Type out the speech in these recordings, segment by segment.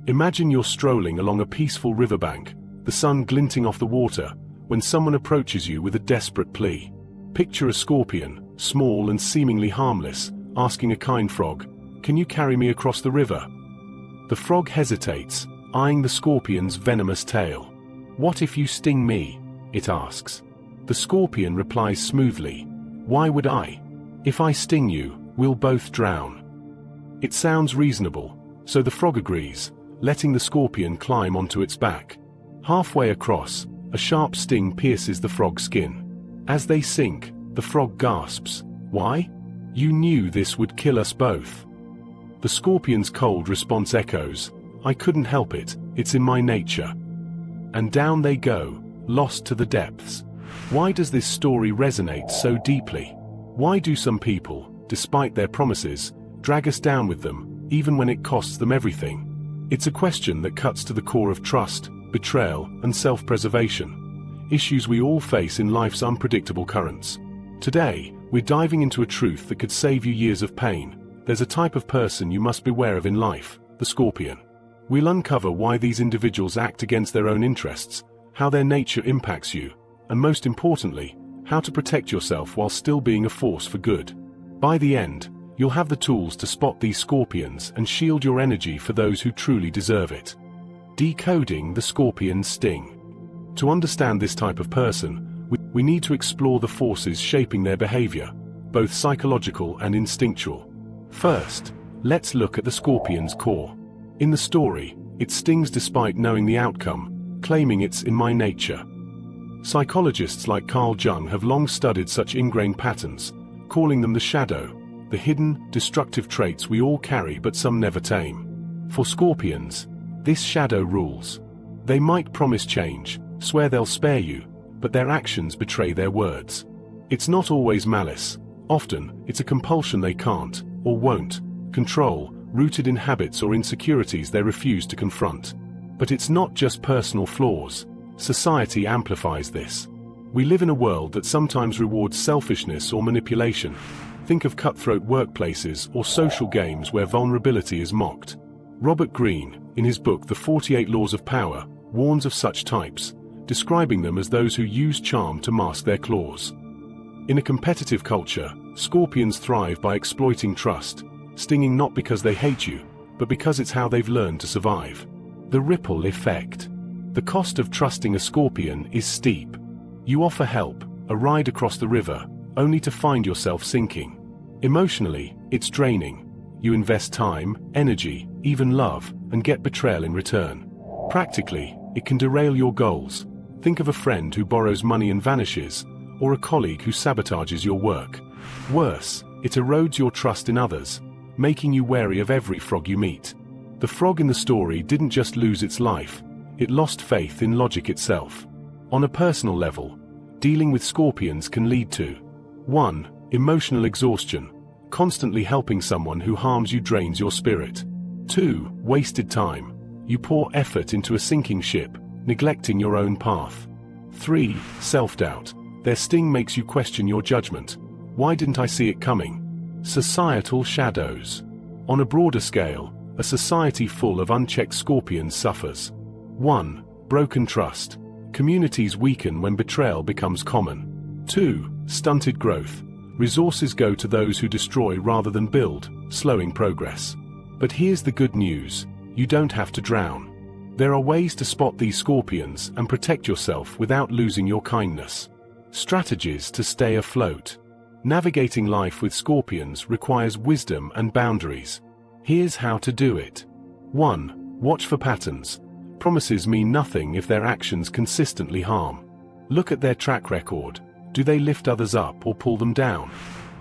Imagine you're strolling along a peaceful riverbank, the sun glinting off the water, when someone approaches you with a desperate plea. Picture a scorpion, small and seemingly harmless, asking a kind frog, "Can you carry me across the river?" The frog hesitates, eyeing the scorpion's venomous tail. "What if you sting me?" it asks. The scorpion replies smoothly, "Why would I? If I sting you, we'll both drown." It sounds reasonable, so the frog agrees, letting the scorpion climb onto its back. Halfway across, a sharp sting pierces the frog's skin. As they sink, the frog gasps, "Why? You knew this would kill us both." The scorpion's cold response echoes, "I couldn't help it, it's in my nature." And down they go, lost to the depths. Why does this story resonate so deeply? Why do some people, despite their promises, drag us down with them, even when it costs them everything? It's a question that cuts to the core of trust, betrayal, and self-preservation, issues we all face in life's unpredictable currents. Today, we're diving into a truth that could save you years of pain. There's a type of person you must beware of in life, the scorpion. We'll uncover why these individuals act against their own interests, how their nature impacts you, and most importantly, how to protect yourself while still being a force for good. By the end, you'll have the tools to spot these scorpions and shield your energy for those who truly deserve it. Decoding the scorpion's sting. To understand this type of person, we need to explore the forces shaping their behavior, both psychological and instinctual. First, let's look at the scorpion's core. In the story, it stings despite knowing the outcome, claiming it's in my nature. Psychologists like Jung have long studied such ingrained patterns, calling them the shadow, the hidden, destructive traits we all carry but some never tame. For scorpions, this shadow rules. They might promise change, swear they'll spare you, but their actions betray their words. It's not always malice. Often, it's a compulsion they can't, or won't, control, rooted in habits or insecurities they refuse to confront. But it's not just personal flaws. Society amplifies this. We live in a world that sometimes rewards selfishness or manipulation. Think of cutthroat workplaces or social games where vulnerability is mocked. Robert Greene, in his book The 48 Laws of Power, warns of such types, describing them as those who use charm to mask their claws. In a competitive culture, scorpions thrive by exploiting trust, stinging not because they hate you, but because it's how they've learned to survive. The ripple effect. The cost of trusting a scorpion is steep. You offer help, a ride across the river, only to find yourself sinking. Emotionally, it's draining. You invest time, energy, even love, and get betrayal in return. Practically, it can derail your goals. Think of a friend who borrows money and vanishes, or a colleague who sabotages your work. Worse, it erodes your trust in others, making you wary of every frog you meet. The frog in the story didn't just lose its life, it lost faith in logic itself. On a personal level, dealing with scorpions can lead to 1. Emotional exhaustion. Constantly helping someone who harms you drains your spirit. 2. Wasted time. You pour effort into a sinking ship, neglecting your own path. 3. Self-doubt. Their sting makes you question your judgment. Why didn't I see it coming? Societal shadows. On a broader scale, a society full of unchecked scorpions suffers. 1. Broken trust. Communities weaken when betrayal becomes common. 2. Stunted growth. Resources go to those who destroy rather than build, slowing progress. But here's the good news. You don't have to drown. There are ways to spot these scorpions and protect yourself without losing your kindness. Strategies to stay afloat. Navigating life with scorpions requires wisdom and boundaries. Here's how to do it. 1. Watch for patterns. Promises mean nothing if their actions consistently harm. Look at their track record. Do they lift others up or pull them down?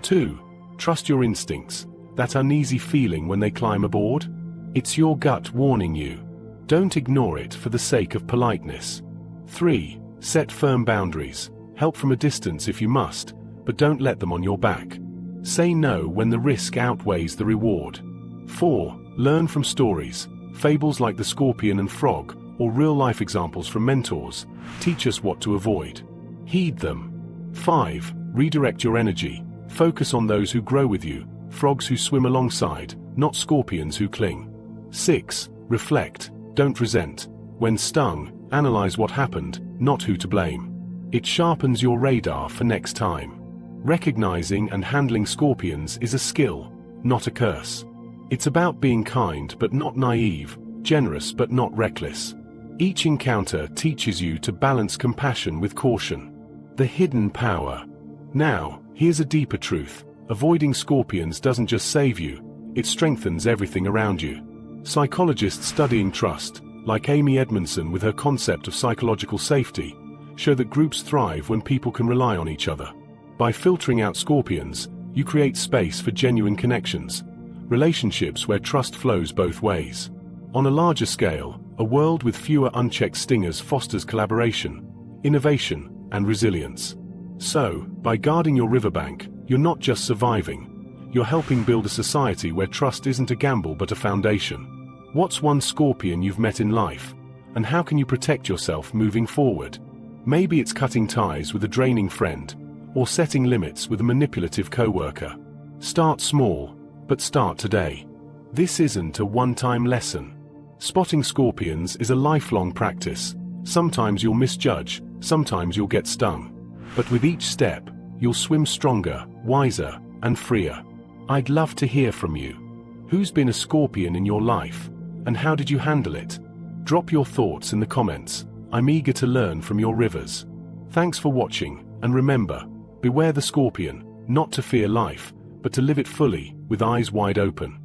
2. Trust your instincts. That uneasy feeling when they climb aboard? It's your gut warning you. Don't ignore it for the sake of politeness. 3. Set firm boundaries. Help from a distance if you must, but don't let them on your back. Say no when the risk outweighs the reward. 4. Learn from stories. Fables like the scorpion and frog, or real-life examples from mentors, teach us what to avoid. Heed them. 5. Redirect your energy. Focus on those who grow with you, frogs who swim alongside, not scorpions who cling. 6. Reflect. don't resent. When stung, analyze what happened, not who to blame. It sharpens your radar for next time. Recognizing and handling scorpions is a skill, not a curse. It's about being kind but not naive, generous but not reckless. Each encounter teaches you to balance compassion with caution. The hidden power. Now, here's a deeper truth. Avoiding scorpions doesn't just save you, it strengthens everything around you. Psychologists studying trust, like Amy Edmondson with her concept of psychological safety, show that groups thrive when people can rely on each other. By filtering out scorpions, you create space for genuine connections, relationships where trust flows both ways. On a larger scale, a world with fewer unchecked stingers fosters collaboration, innovation, and resilience. So, by guarding your riverbank, you're not just surviving, you're helping build a society where trust isn't a gamble but a foundation. What's one scorpion you've met in life, and how can you protect yourself moving forward? Maybe it's cutting ties with a draining friend, or setting limits with a manipulative coworker. Start small, but start today. This isn't a one-time lesson. Spotting scorpions is a lifelong practice. Sometimes you'll misjudge, sometimes you'll get stung. But with each step, you'll swim stronger, wiser, and freer. I'd love to hear from you. Who's been a scorpion in your life, and how did you handle it? Drop your thoughts in the comments. I'm eager to learn from your rivers. Thanks for watching, and remember, beware the scorpion, not to fear life, but to live it fully, with eyes wide open.